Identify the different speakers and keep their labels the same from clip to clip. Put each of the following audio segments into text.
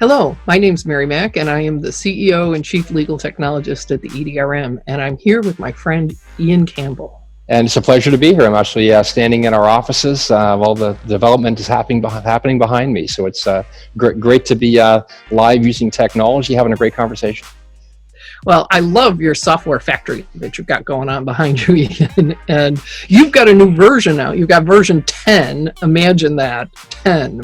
Speaker 1: Hello, my name's Mary Mack, and I am the CEO and Chief Legal Technologist at the EDRM, and I'm here with my friend Ian Campbell.
Speaker 2: And it's a pleasure to be here. I'm actually standing in our offices while the development is happening behind me. So it's great to be live using technology, having a great conversation.
Speaker 1: Well, I love your software factory that you've got going on behind you, Ian. And you've got a new version now. You've got version 10. Imagine that,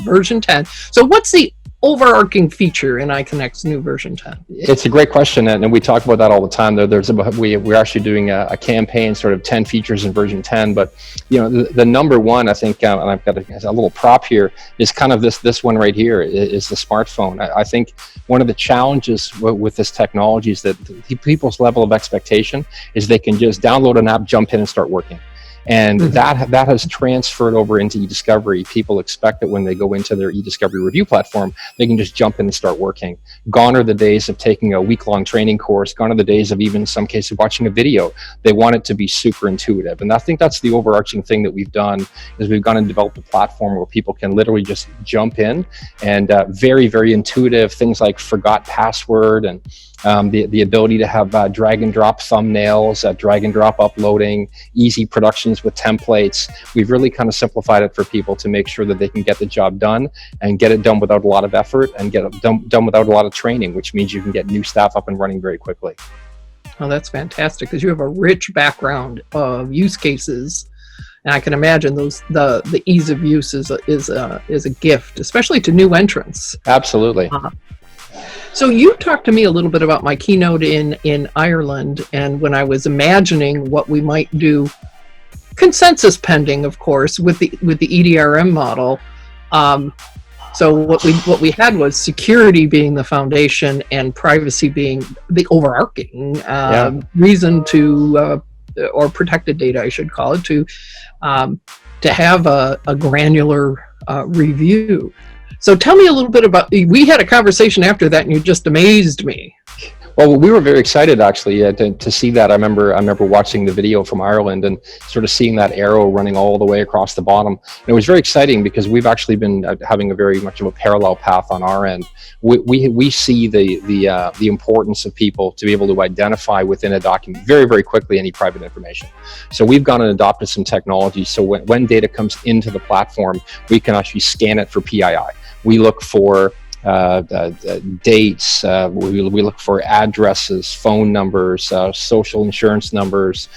Speaker 1: version 10. So what's the overarching feature in iCONECT's new version 10?
Speaker 2: It's a great question, and we talk about that all the time. We're actually doing a campaign, sort of 10 features in version 10. But the number one, I think, and I've got a little prop here, is kind of this one right here, is the smartphone. I think one of the challenges with this technology is that people's level of expectation is they can just download an app, jump in, and start working. And that has transferred over into eDiscovery. People expect that when they go into their eDiscovery review platform, they can just jump in and start working. Gone are the days of taking a week-long training course. Gone are the days of even in some cases watching a video. They want it to be super intuitive. And I think that's the overarching thing that we've done, is we've gone and developed a platform where people can literally just jump in, and very, very intuitive things like forgot password, and the ability to have drag and drop thumbnails, drag and drop uploading, easy productions with templates. We've really kind of simplified it for people to make sure that they can get the job done and get it done without a lot of effort, and get it done without a lot of training, which means you can get new staff up and running very quickly.
Speaker 1: Oh, that's fantastic, because you have a rich background of use cases. And I can imagine the ease of use is a gift, especially to new entrants.
Speaker 2: Absolutely.
Speaker 1: So you talked to me a little bit about my keynote in Ireland, and when I was imagining what we might do, consensus pending, of course, with the EDRM model. So what we had was security being the foundation and privacy being the overarching reason to, or protected data, I should call it, to have a granular review. So tell me a little bit about, we had a conversation after that and you just amazed me.
Speaker 2: Well, we were very excited actually to see that. I remember watching the video from Ireland and sort of seeing that arrow running all the way across the bottom. And it was very exciting because we've actually been having a very much of a parallel path on our end. We see the importance of people to be able to identify within a document very, very quickly any private information. So we've gone and adopted some technology. So when data comes into the platform, we can actually scan it for PII. We look for dates, we look for addresses, phone numbers, social insurance numbers,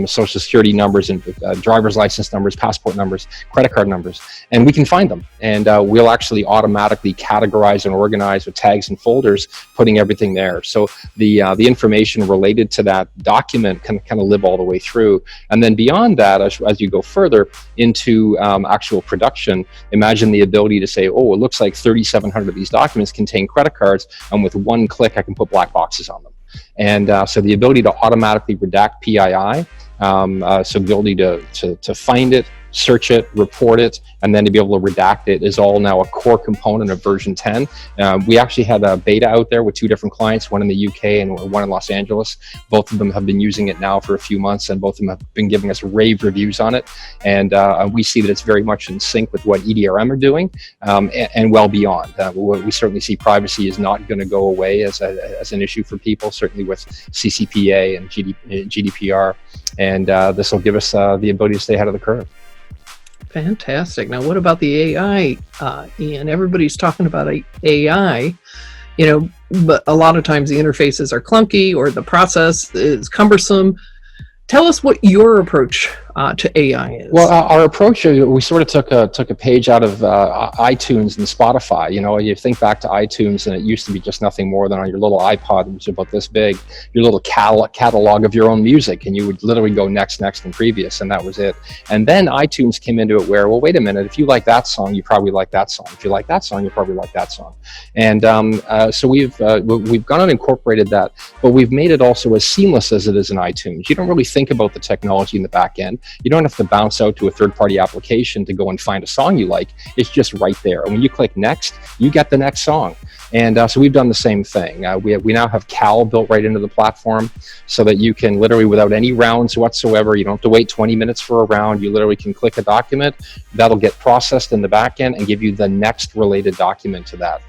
Speaker 2: social security numbers, and driver's license numbers, passport numbers, credit card numbers, and we can find them. And we'll actually automatically categorize and organize with tags and folders, putting everything there. So the information related to that document can kind of live all the way through. And then beyond that, as you go further into actual production, imagine the ability to say, oh, it looks like 3,700 of these documents contain credit cards, and with one click, I can put black boxes on them. And so the ability to automatically redact PII, so the ability to find it, search it, report it, and then to be able to redact it is all now a core component of version 10. We actually had a beta out there with 2 different clients, one in the UK and one in Los Angeles. Both of them have been using it now for a few months, and both of them have been giving us rave reviews on it. And we see that it's very much in sync with what EDRM are doing, and well beyond. We certainly see privacy is not going to go away as an issue for people, certainly with CCPA and GDPR. And this will give us the ability to stay ahead of the curve.
Speaker 1: Fantastic. Now, what about the AI, Ian? Everybody's talking about AI, but a lot of times the interfaces are clunky or the process is cumbersome. Tell us what your approach to AI is.
Speaker 2: Well, our approach, we sort of took a page out of iTunes and Spotify. You think back to iTunes, and it used to be just nothing more than on your little iPod, which is about this big, your little catalog of your own music, and you would literally go next, and previous, and that was it. And then iTunes came into it where, well, wait a minute, if you like that song, you probably like that song. If you like that song, you probably like that song. And so we've gone and incorporated that, but we've made it also as seamless as it is in iTunes. You don't really think about the technology in the back end. You don't have to bounce out to a third-party application to go and find a song you like. It's just right there. And when you click next, you get the next song. And so we've done the same thing. We now have Cal built right into the platform so that you can literally, without any rounds whatsoever, you don't have to wait 20 minutes for a round. You literally can click a document, that'll get processed in the back end and give you the next related document to that.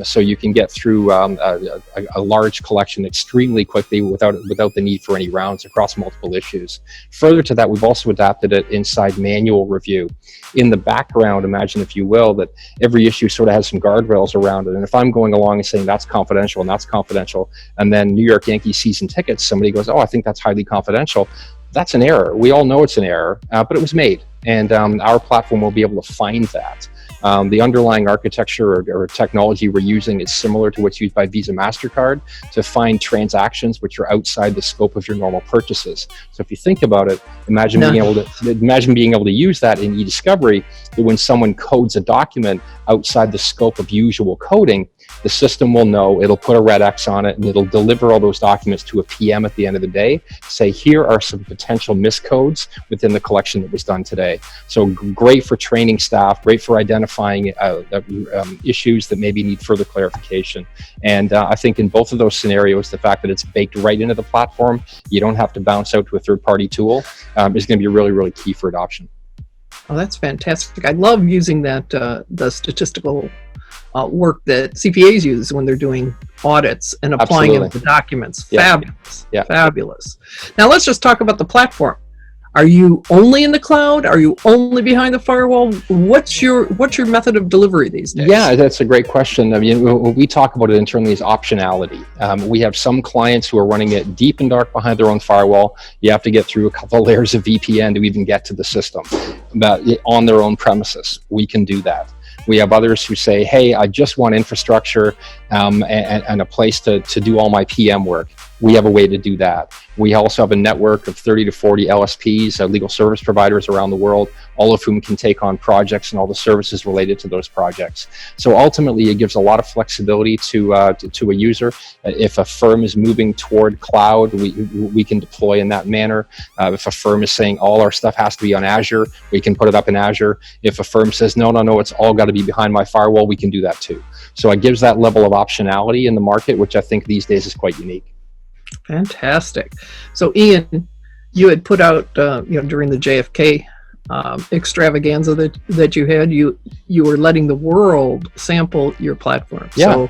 Speaker 2: So you can get through a large collection extremely quickly without the need for any rounds across multiple issues. Further to that, we've also adapted it inside manual review. In the background, imagine if you will, that every issue sort of has some guardrails around it. And if I'm going along and saying that's confidential and that's confidential, and then New York Yankees season tickets, somebody goes, oh, I think that's highly confidential. That's an error. We all know it's an error, but it was made. And our platform will be able to find that. The underlying architecture or technology we're using is similar to what's used by Visa, MasterCard to find transactions which are outside the scope of your normal purchases. So if you think about it, imagine being able to use that in eDiscovery, that when someone codes a document outside the scope of usual coding, the system will know, it'll put a red X on it, and it'll deliver all those documents to a PM at the end of the day, say, here are some potential miscodes within the collection that was done today. So great for training staff, great for identifying issues that maybe need further clarification. And I think in both of those scenarios, the fact that it's baked right into the platform, you don't have to bounce out to a third-party tool, is going to be really, really key for adoption.
Speaker 1: Oh, that's fantastic. I love using that, the statistical work that CPAs use when they're doing audits and applying it to documents. Fabulous. Yeah. Fabulous. Now let's just talk about the platform. Are you only in the cloud? Are you only behind the firewall? What's your method of delivery these days?
Speaker 2: Yeah, that's a great question. I mean, what we talk about it internally is optionality. We have some clients who are running it deep and dark behind their own firewall. You have to get through a couple of layers of VPN to even get to the system. But on their own premises, we can do that. We have others who say, hey, I just want infrastructure and a place to do all my PM work. We have a way to do that. We also have a network of 30 to 40 LSPs, legal service providers around the world, all of whom can take on projects and all the services related to those projects. So ultimately, it gives a lot of flexibility to a user. If a firm is moving toward cloud, we can deploy in that manner. If a firm is saying all our stuff has to be on Azure, we can put it up in Azure. If a firm says, no, it's all got to be behind my firewall, we can do that too. So it gives that level of optionality in the market, which I think these days is quite unique.
Speaker 1: Fantastic. So Ian, you had put out, during the JFK extravaganza that you had, you were letting the world sample your platform.
Speaker 2: Yeah.
Speaker 1: So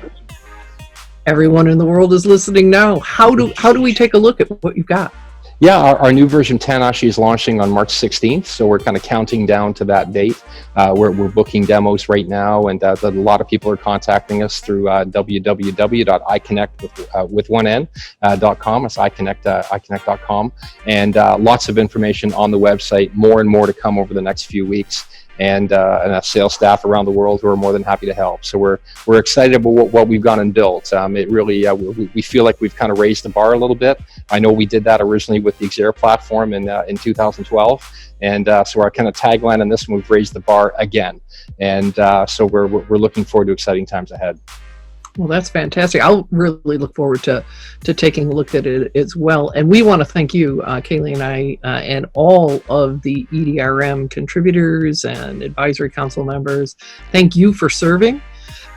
Speaker 1: everyone in the world is listening now. How do we take a look at what you've got?
Speaker 2: Yeah, our new version 10 actually is launching on March 16th, so we're kind of counting down to that date. We're booking demos right now, and a lot of people are contacting us through www.iCONECT with one N.com. It's iCONECT.com, and lots of information on the website, more and more to come over the next few weeks. And a sales staff around the world who are more than happy to help. So we're excited about what we've gone and built. It really, we feel like we've kind of raised the bar a little bit. I know we did that originally with the Xera platform in 2012. And so our kind of tagline on this one, we've raised the bar again. And so we're looking forward to exciting times ahead.
Speaker 1: Well, that's fantastic. I'll really look forward to taking a look at it as well. And we want to thank you, Kaylee and I, and all of the EDRM contributors and advisory council members. Thank you for serving.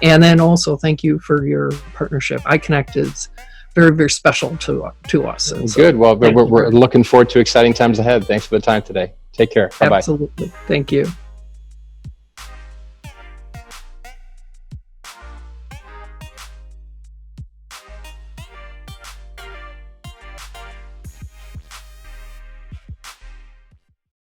Speaker 1: And then also thank you for your partnership. iCONECT is very, very special to us. And
Speaker 2: good. Well, we're looking forward to exciting times ahead. Thanks for the time today. Take care. Bye-bye.
Speaker 1: Absolutely. Thank you.